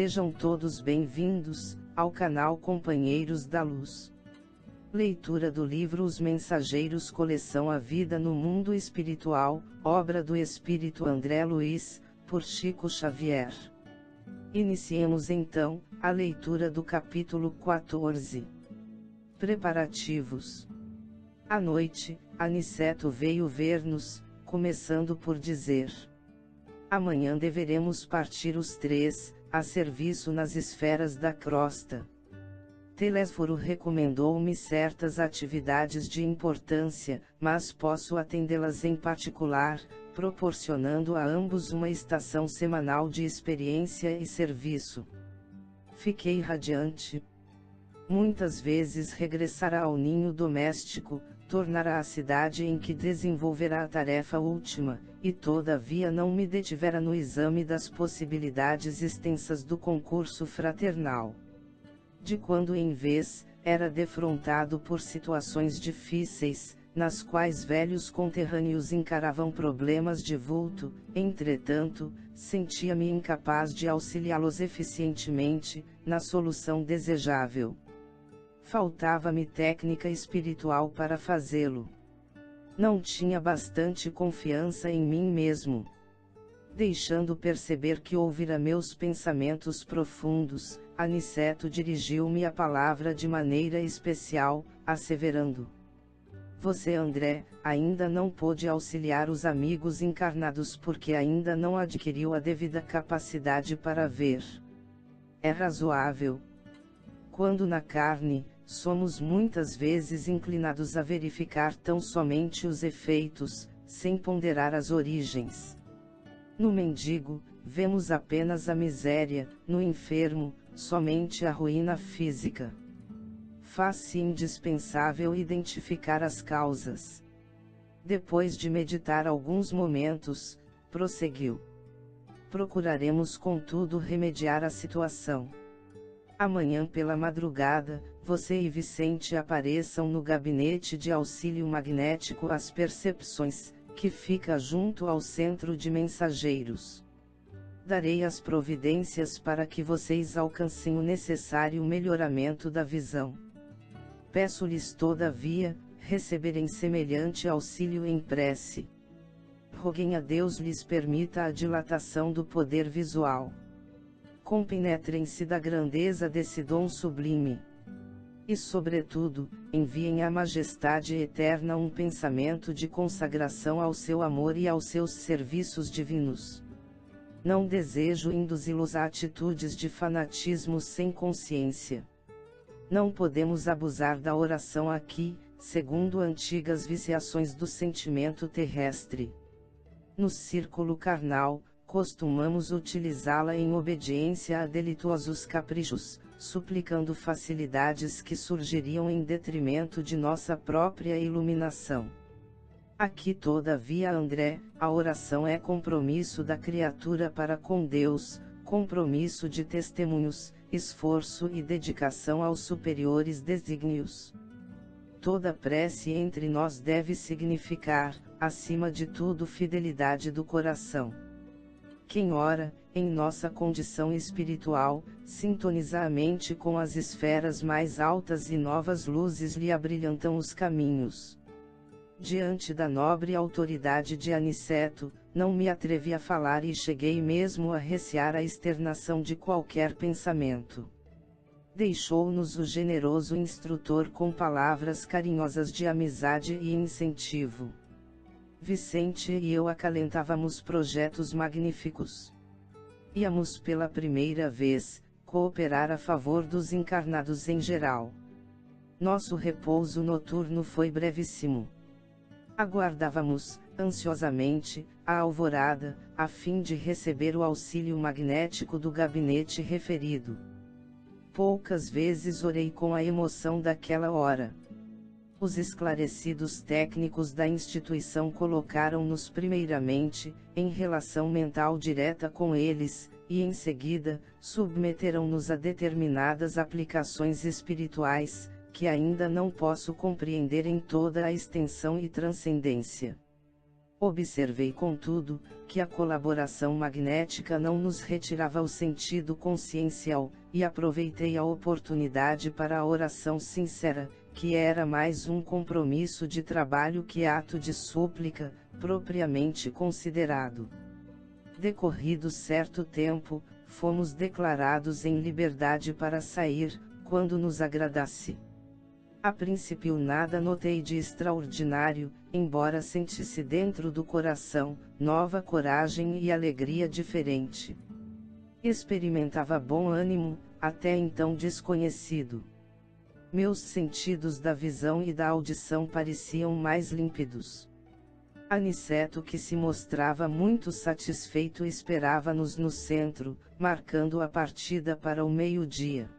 Sejam todos bem-vindos ao canal Companheiros da Luz. Leitura do livro Os Mensageiros, coleção A Vida no Mundo Espiritual, obra do Espírito André Luiz, por Chico Xavier. Iniciemos então a leitura do capítulo 14. Preparativos. À noite, Aniceto veio ver-nos, começando por dizer: amanhã deveremos partir os três, a serviço nas esferas da crosta. Telésforo recomendou-me certas atividades de importância, mas posso atendê-las em particular, proporcionando a ambos uma estação semanal de experiência e serviço. Fiquei radiante. Muitas vezes regressará ao ninho doméstico, tornará a cidade em que desenvolverá a tarefa última, e todavia não me detivera no exame das possibilidades extensas do concurso fraternal. De quando em vez, era defrontado por situações difíceis, nas quais velhos conterrâneos encaravam problemas de vulto, entretanto, sentia-me incapaz de auxiliá-los eficientemente, na solução desejável. Faltava-me técnica espiritual para fazê-lo. Não tinha bastante confiança em mim mesmo. Deixando perceber que ouvira meus pensamentos profundos, Aniceto dirigiu-me a palavra de maneira especial, asseverando: você, André, ainda não pôde auxiliar os amigos encarnados porque ainda não adquiriu a devida capacidade para ver. É razoável. Quando na carne, somos muitas vezes inclinados a verificar tão somente os efeitos, sem ponderar as origens. No mendigo, vemos apenas a miséria, no enfermo, somente a ruína física. Faz-se indispensável identificar as causas. Depois de meditar alguns momentos, prosseguiu: procuraremos contudo remediar a situação. Amanhã pela madrugada, você e Vicente apareçam no gabinete de auxílio magnético às percepções, que fica junto ao centro de mensageiros. Darei as providências para que vocês alcancem o necessário melhoramento da visão. Peço-lhes todavia, receberem semelhante auxílio em prece. Roguem a Deus lhes permita a dilatação do poder visual. Compenetrem-se da grandeza desse dom sublime. E sobretudo, enviem à Majestade Eterna um pensamento de consagração ao seu amor e aos seus serviços divinos. Não desejo induzi-los a atitudes de fanatismo sem consciência. Não podemos abusar da oração aqui, segundo antigas viciações do sentimento terrestre. No círculo carnal, costumamos utilizá-la em obediência a delituosos caprichos, suplicando facilidades que surgiriam em detrimento de nossa própria iluminação. Aqui todavia, André, a oração é compromisso da criatura para com Deus, compromisso de testemunhos, esforço e dedicação aos superiores desígnios. Toda prece entre nós deve significar, acima de tudo, fidelidade do coração. Quem ora, em nossa condição espiritual, sintoniza a mente com as esferas mais altas e novas luzes lhe abrilhantam os caminhos. Diante da nobre autoridade de Aniceto, não me atrevi a falar e cheguei mesmo a recear a externação de qualquer pensamento. Deixou-nos o generoso instrutor com palavras carinhosas de amizade e incentivo. Vicente e eu acalentávamos projetos magníficos. Íamos pela primeira vez, cooperar a favor dos encarnados em geral. Nosso repouso noturno foi brevíssimo. Aguardávamos, ansiosamente, a alvorada, a fim de receber o auxílio magnético do gabinete referido. Poucas vezes orei com a emoção daquela hora. Os esclarecidos técnicos da instituição colocaram-nos primeiramente, em relação mental direta com eles, e em seguida, submeteram-nos a determinadas aplicações espirituais, que ainda não posso compreender em toda a extensão e transcendência. Observei contudo, que a colaboração magnética não nos retirava o sentido consciencial, e aproveitei a oportunidade para a oração sincera, que era mais um compromisso de trabalho que ato de súplica, propriamente considerado. Decorrido certo tempo, fomos declarados em liberdade para sair, quando nos agradasse. A princípio nada notei de extraordinário, embora sentisse dentro do coração, nova coragem e alegria diferente. Experimentava bom ânimo, até então desconhecido. Meus sentidos da visão e da audição pareciam mais límpidos. Aniceto, que se mostrava muito satisfeito, esperava-nos no centro, marcando a partida para o meio-dia.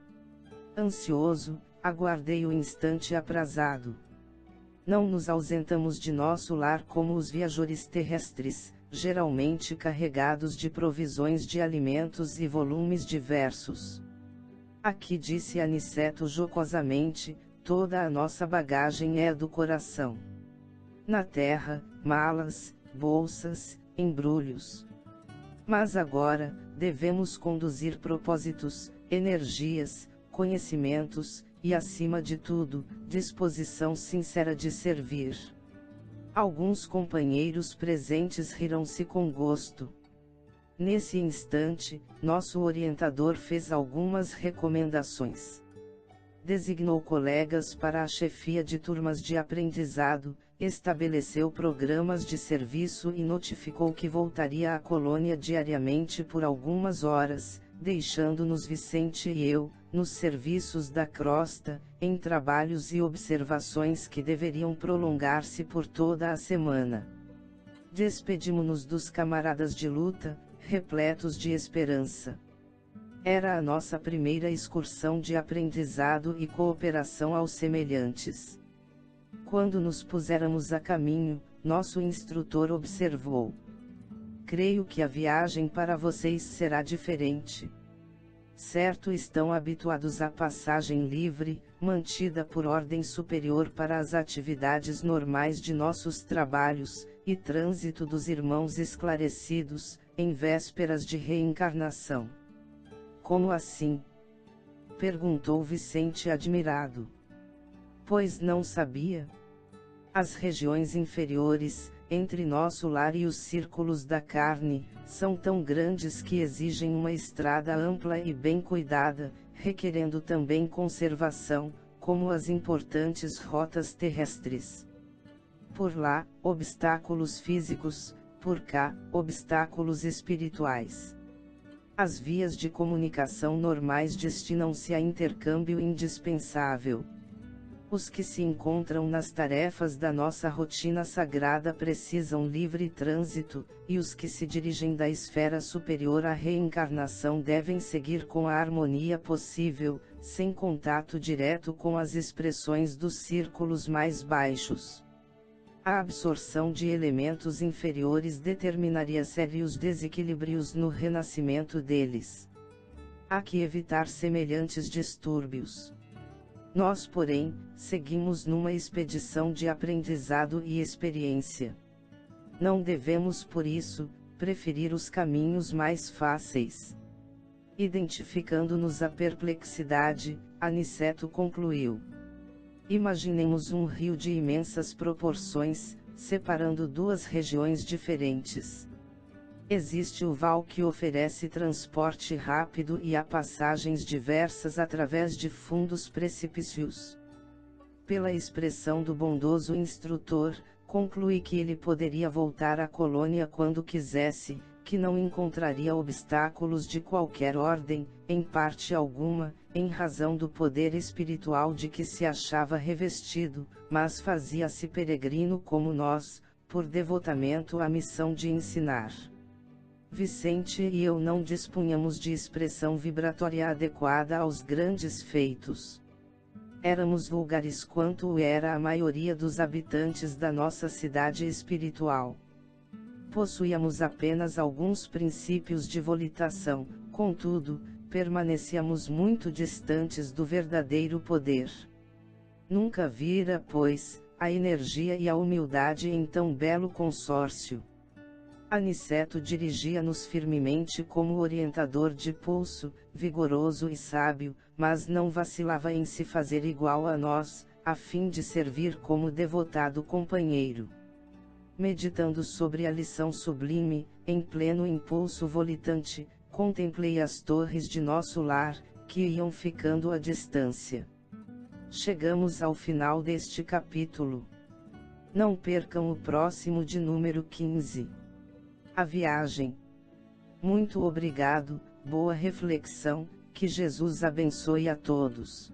Ansioso, aguardei o instante aprazado. Não nos ausentamos de nosso lar como os viajores terrestres, geralmente carregados de provisões de alimentos e volumes diversos. Aqui, disse Aniceto jocosamente, toda a nossa bagagem é do coração. Na terra, malas, bolsas, embrulhos. Mas agora, devemos conduzir propósitos, energias, conhecimentos, e acima de tudo, disposição sincera de servir. Alguns companheiros presentes riram-se com gosto. Nesse instante, nosso orientador fez algumas recomendações. Designou colegas para a chefia de turmas de aprendizado, estabeleceu programas de serviço e notificou que voltaria à colônia diariamente por algumas horas, deixando-nos Vicente e eu, nos serviços da crosta, em trabalhos e observações que deveriam prolongar-se por toda a semana. Despedimo-nos dos camaradas de luta, repletos de esperança. Era a nossa primeira excursão de aprendizado e cooperação aos semelhantes. Quando nos puséramos a caminho, nosso instrutor observou: "Creio que a viagem para vocês será diferente. Certo, estão habituados à passagem livre, mantida por ordem superior para as atividades normais de nossos trabalhos, e trânsito dos irmãos esclarecidos, em vésperas de reencarnação." "Como assim?" perguntou Vicente admirado. "Pois não sabia? As regiões inferiores, entre nosso lar e os círculos da carne, são tão grandes que exigem uma estrada ampla e bem cuidada, requerendo também conservação, como as importantes rotas terrestres. Por lá, obstáculos físicos, por cá, obstáculos espirituais. As vias de comunicação normais destinam-se a intercâmbio indispensável. Os que se encontram nas tarefas da nossa rotina sagrada precisam livre trânsito, e os que se dirigem da esfera superior à reencarnação devem seguir com a harmonia possível, sem contato direto com as expressões dos círculos mais baixos. A absorção de elementos inferiores determinaria sérios desequilíbrios no renascimento deles. Há que evitar semelhantes distúrbios. Nós, porém, seguimos numa expedição de aprendizado e experiência. Não devemos, por isso, preferir os caminhos mais fáceis." Identificando-nos a perplexidade, Aniceto concluiu: "Imaginemos um rio de imensas proporções, separando duas regiões diferentes. Existe o val que oferece transporte rápido e há passagens diversas através de fundos precipícios. Pela expressão do bondoso instrutor, concluí que ele poderia voltar à colônia quando quisesse, que não encontraria obstáculos de qualquer ordem, em parte alguma, em razão do poder espiritual de que se achava revestido, mas fazia-se peregrino como nós, por devotamento à missão de ensinar." Vicente e eu não dispunhamos de expressão vibratória adequada aos grandes feitos. Éramos vulgares quanto o era a maioria dos habitantes da nossa cidade espiritual. Possuíamos apenas alguns princípios de volitação, contudo, permanecíamos muito distantes do verdadeiro poder. Nunca vira, pois, a energia e a humildade em tão belo consórcio. Aniceto dirigia-nos firmemente como orientador de pulso, vigoroso e sábio, mas não vacilava em se fazer igual a nós, a fim de servir como devotado companheiro. Meditando sobre a lição sublime, em pleno impulso volitante, contemplei as torres de nosso lar, que iam ficando à distância. Chegamos ao final deste capítulo. Não percam o próximo de número 15. A viagem. Muito obrigado, boa reflexão, que Jesus abençoe a todos.